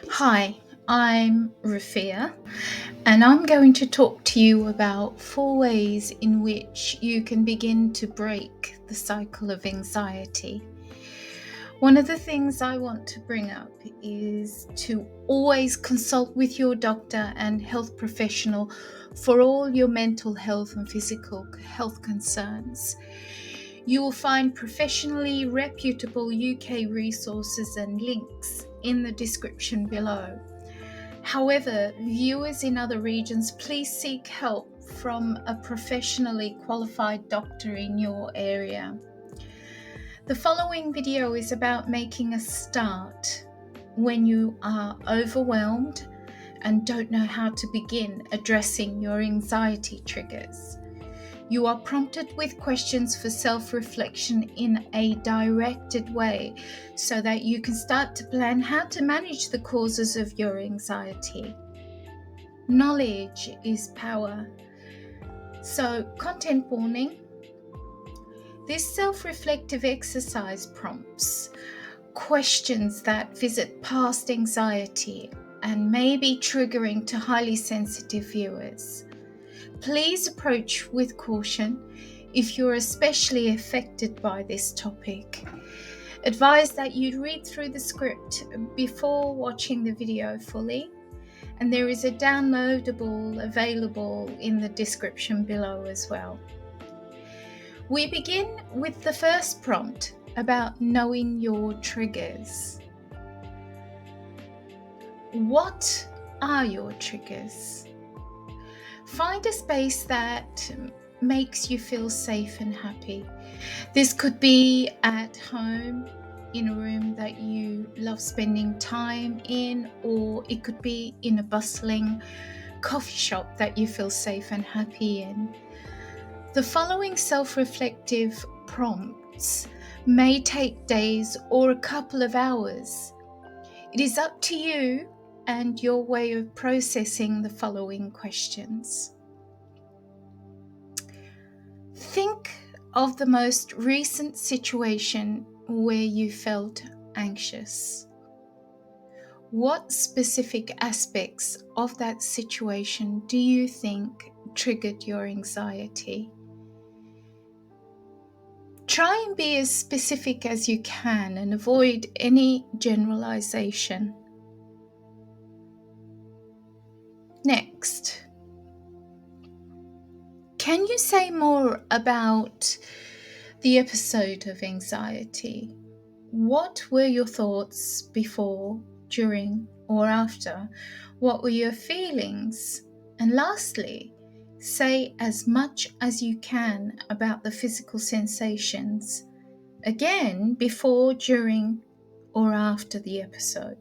Hi, I'm Rafia, and I'm going to talk to you about 4 ways in which you can begin to break the cycle of anxiety. One of the things I want to bring up is to always consult with your doctor and health professional for all your mental health and physical health concerns. You will find professionally reputable UK resources and links in the description below. However, viewers in other regions, please seek help from a professionally qualified doctor in your area. The following video is about making a start when you are overwhelmed and don't know how to begin addressing your anxiety triggers. You are prompted with questions for self-reflection in a directed way so that you can start to plan how to manage the causes of your anxiety. Knowledge is power. So, content warning. This self-reflective exercise prompts questions that visit past anxiety and may be triggering to highly sensitive viewers. Please approach with caution if you're especially affected by this topic. Advise that you read through the script before watching the video fully, and there is a downloadable available in the description below as well. We begin with the first prompt about knowing your triggers. What are your triggers? Find a space that makes you feel safe and happy. This could be at home, in a room that you love spending time in, or it could be in a bustling coffee shop that you feel safe and happy in. The following self-reflective prompts may take days or a couple of hours. It is up to you and your way of processing the following questions. Think of the most recent situation where you felt anxious. What specific aspects of that situation do you think triggered your anxiety? Try and be as specific as you can and avoid any generalization. Next, can you say more about the episode of anxiety? What were your thoughts before, during, or after? What were your feelings? And lastly, say as much as you can about the physical sensations, again, before, during, or after the episode.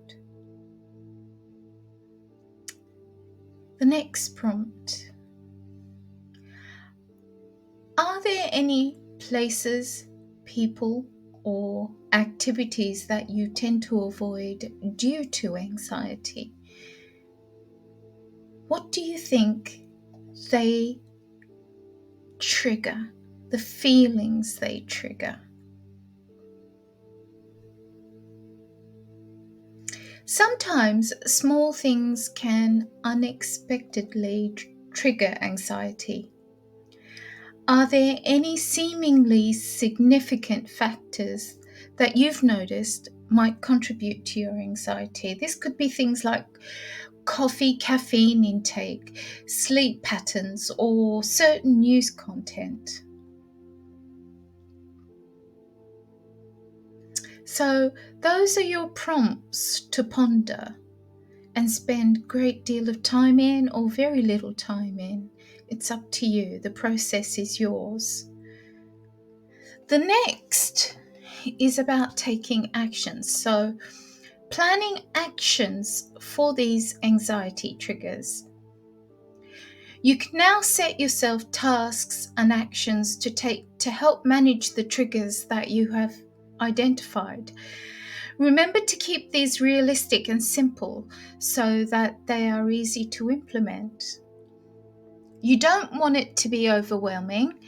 The next prompt. Are there any places, people, or activities that you tend to avoid due to anxiety? What do you think they trigger, the feelings they trigger? Sometimes small things can unexpectedly trigger anxiety. Are there any seemingly significant factors that you've noticed might contribute to your anxiety? This could be things like coffee, caffeine intake, sleep patterns, or certain news content. So those are your prompts to ponder and spend a great deal of time in or very little time in. It's up to you. The process is yours. The next is about taking actions. So planning actions for these anxiety triggers. You can now set yourself tasks and actions to take to help manage the triggers that you have identified. Remember to keep these realistic and simple so that they are easy to implement. You don't want it to be overwhelming.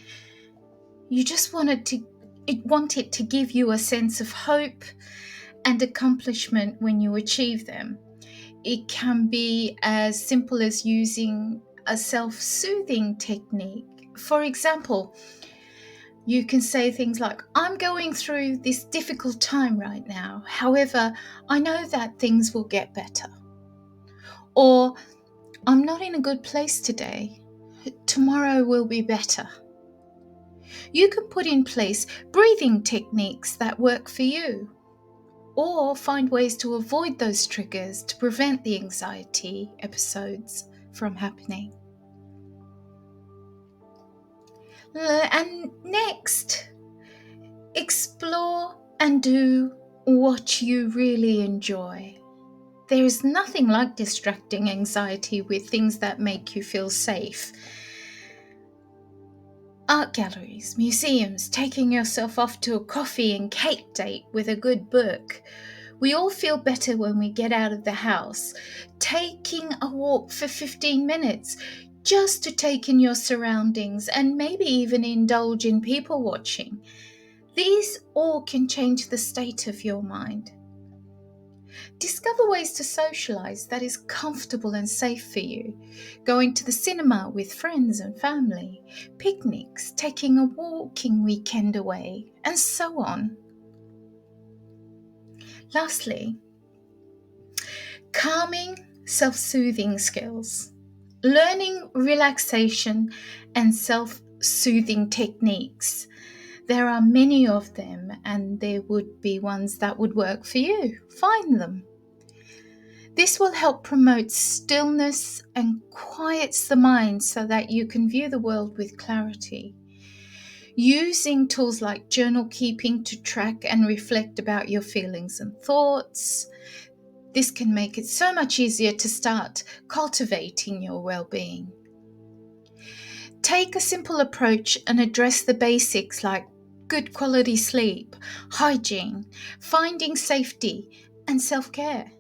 You just want it to give you a sense of hope and accomplishment when you achieve them. It can be as simple as using a self-soothing technique. For example, you can say things like, I'm going through this difficult time right now. However, I know that things will get better. Or, I'm not in a good place today. Tomorrow will be better. You can put in place breathing techniques that work for you, or find ways to avoid those triggers to prevent the anxiety episodes from happening. And next, explore and do what you really enjoy. There is nothing like distracting anxiety with things that make you feel safe. Art galleries, museums, taking yourself off to a coffee and cake date with a good book. We all feel better when we get out of the house. Taking a walk for 15 minutes just to take in your surroundings and maybe even indulge in people watching. These all can change the state of your mind. Discover ways to socialize that is comfortable and safe for you. Going to the cinema with friends and family, picnics, taking a walking weekend away, and so on. Lastly, calming, self-soothing skills. Learning relaxation and self-soothing techniques. There are many of them, and there would be ones that would work for you. Find them. This will help promote stillness and quiets the mind so that you can view the world with clarity. Using tools like journal keeping to track and reflect about your feelings and thoughts. This can make it so much easier to start cultivating your well-being. Take a simple approach and address the basics like good quality sleep, hygiene, finding safety, and self-care.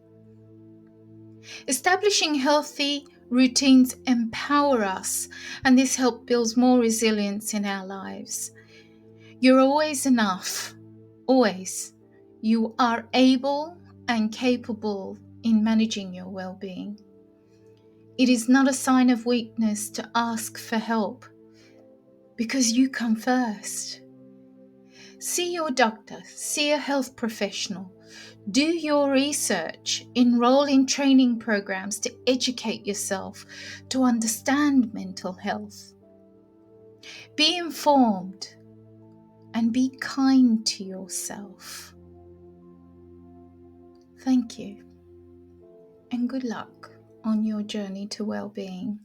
Establishing healthy routines empower us, and this helps build more resilience in our lives. You're always enough, always. You are able and capable in managing your well-being. It is not a sign of weakness to ask for help because you come first. See your doctor, see a health professional. Do your research, enroll in training programs to educate yourself to understand mental health. Be informed and be kind to yourself. Thank you and good luck on your journey to well-being.